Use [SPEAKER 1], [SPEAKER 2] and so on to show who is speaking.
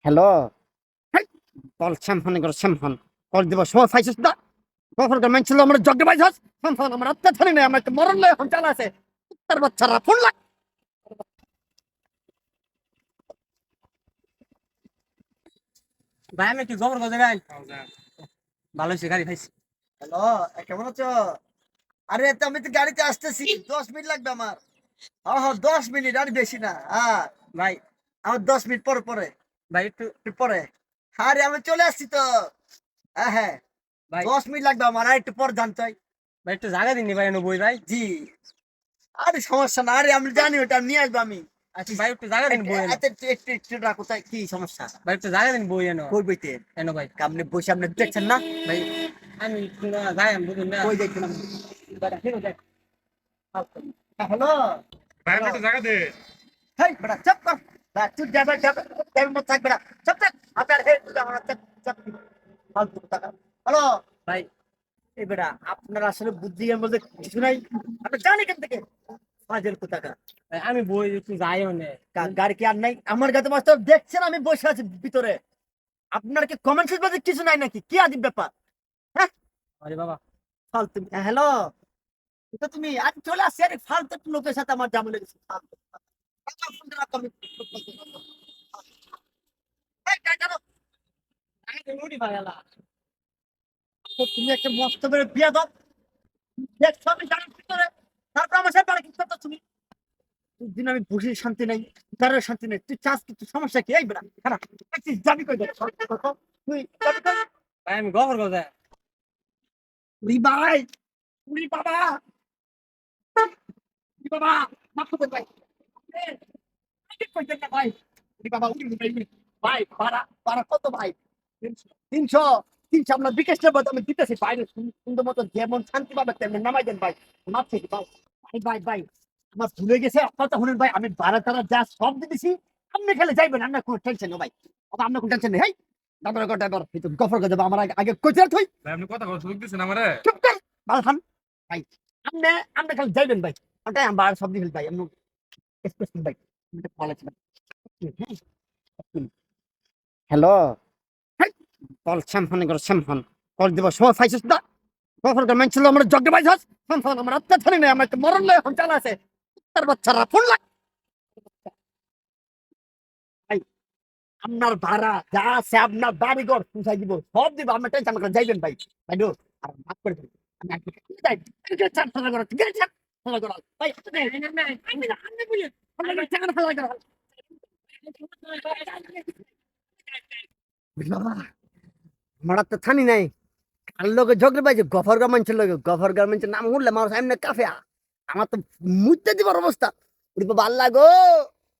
[SPEAKER 1] Hello. হেই, বল স্যামফোনে করে স্যামফোন call দিব সময় পাইছিস না? কখন মেন ছিল আমার জগে পাইছিস স্যামফোন আমার অত্যাচারী নেই আমার মরণ লয় এখন চালা আছে তার বাচ্চারা ফোন লাগ।
[SPEAKER 2] ভাই আমি একটু গোবর গজে গাই ভালো হয়েছে গাড়ি খাইছি।
[SPEAKER 3] হ্যালো, কেমন আছো? আরে তো আমি তো গাড়িতে আসতেছি, 10 মিনিট লাগবে আমার। হ্যাঁ হ্যাঁ, 10 মিনিট, আর বেশি না। হ্যাঁ
[SPEAKER 2] ভাই
[SPEAKER 3] আমার 10 মিনিট পরে পরে
[SPEAKER 2] ভাই একটু
[SPEAKER 3] একটু পরে। আরে আমি চলে আসছি তো। হ্যাঁ হ্যাঁ,
[SPEAKER 2] ভাই
[SPEAKER 3] 10 মিনিট লাগবে আমার, আর একটু পর জানতে হয়।
[SPEAKER 2] ভাই একটু জায়গা দিননি ভাই বই ভাই।
[SPEAKER 3] জি, আরে সমস্যা না, আরে আমি জানি ওটা নিয়ে আসবো আমি।
[SPEAKER 2] আচ্ছা ভাই একটু জায়গা দিন বই এনো।
[SPEAKER 3] একটু একটু একটু একটু রাখো, তাই কি সমস্যা?
[SPEAKER 2] ভাই একটু জায়গা দিন বই এনো
[SPEAKER 3] কই বইতে?
[SPEAKER 2] এনো ভাই।
[SPEAKER 3] আপনি বসে আপনি দেখছেন না?
[SPEAKER 2] ভাই আমি একটু না যাই আমি বুঝুন না।
[SPEAKER 3] কই দেখছেন? হ্যালো।
[SPEAKER 4] ভাই আমি একটু জায়গা দে।
[SPEAKER 3] হেই বেটা, চুপ কর। বেটা, তুই যাবে যাবে যাবে মত থাক বেটা, চুপ থাক। আপনার হে তুই আমার চুপ চুপ ফালতু টাকা। হ্যালো।
[SPEAKER 2] ভাই
[SPEAKER 3] এই বেটা, আপনার আসলে বুদ্ধির মধ্যে কিছু নাই। আপনি জানি কেন থেকে ফাজেল টাকা।
[SPEAKER 2] ভাই, আমি বই একটু যাই মানে।
[SPEAKER 3] গাড়ি কি আর নাই? আমার কাছে মাস্টার দেখছেন আমি বসে আছি ভিতরে। আপনার কি কমেন্ট সেন্স বলতে কিছু নাই নাকি? কি আদিব ব্যাপার? হ্যাঁ,
[SPEAKER 2] আরে বাবা
[SPEAKER 3] ফালতু। হ্যালো, এটা তুমি আজ চলে আসছি। আরে ফালতু লোকের সাথে আমার জামা লেগেছে, ফালতু। টাকা ফোন করে রাখো, এই, কেন?
[SPEAKER 2] মুড়ি ভাই আলা
[SPEAKER 3] তুমি একটা মস্ত করে বিয়ে দাও, দেখছো আমি গাড়ির ভিতরে, তারপর আমার সাথে কি করতো তুমি? দিন আমি বসে শান্তি নাই, কারোর শান্তি নেই। তুই চাস কিছু সমস্যা কি? এই বেটা খারাপ, যাবি কই? দেখ তুই যাবি কই?
[SPEAKER 2] ভাই আমি গোবর গজে।
[SPEAKER 3] উরি ভাই, উরি বাবা, উরি বাবা, মাফ করে ভাই। কি কইতেন না ভাই? উরি বাবা, উরি ভাই, ভাই ভাড়া ভাড়া কত ভাই? 300। 300 আপনার বিকাশের বদলে আমি দিতেছি বাইরে সুন্দর মতো, যেমন শান্তি পাবে তেমন নামাই দেন ভাই। মারছি ভাই, ভাই ভাই ভাই, আমার ভুলে গেছে আপনার শুনেন ভাই, আমি ভাড়া টাড়া যা সব দিতেছি, আপনি খেলে যাইবেন, আপনার কোনো টেনশন নেই ভাই। আপনার কোনো টেনশন নেই। হেই তারপরে কথা এবার কিন্তু গফর করে যাবো আমার আগে কইতে থই।
[SPEAKER 4] ভাই আপনি কথা কথা সুযোগ দিচ্ছেন আমারে।
[SPEAKER 3] চুপ কর ভালো খান ভাই। আপনি আপনি খালি যাইবেন ভাই, ওটাই আমার সব দিন ভাই। আমি এক্সপ্রেস ভাই, ভালো আছে ভাই।
[SPEAKER 1] হ্যালো। হেই, বল স্যামফোনে করে স্যামফোন কল দিব সময় পাইছিস না? কখন মেন ছিল আমার জগে পাইছিস স্যামফোন আমার অত্যাচারী নেই আমার মরণ লয় এখন চালা আছে তার বাচ্চারা ফোন লাগ। ভাই, আপনার ভাড়া যা আছে, আপনার বাড়িঘর পুষাই দিব, সব দিব। আপনার টেনশন করে যাইবেন ভাই। ভাই ডো, আর মাফ করে দেবেন। আমি আজকে যাই, গেট ছাড় ফেলা করো, গেট ছাড় ফেলা করো ভাই। আমি না আমি বলি আপনার টাকা ফেলা করো। বাবা, আমার তো থানি নাই। আর লোকে ঝগড়ে পাইছে গফর গার্মেন্টসের লোকে, গফর গার্মেন্টসের নাম শুনলে আমার সামনে কাফে আমার তো মুততে দিবার অবস্থা। ওরে বাবা আল্লাহ গো।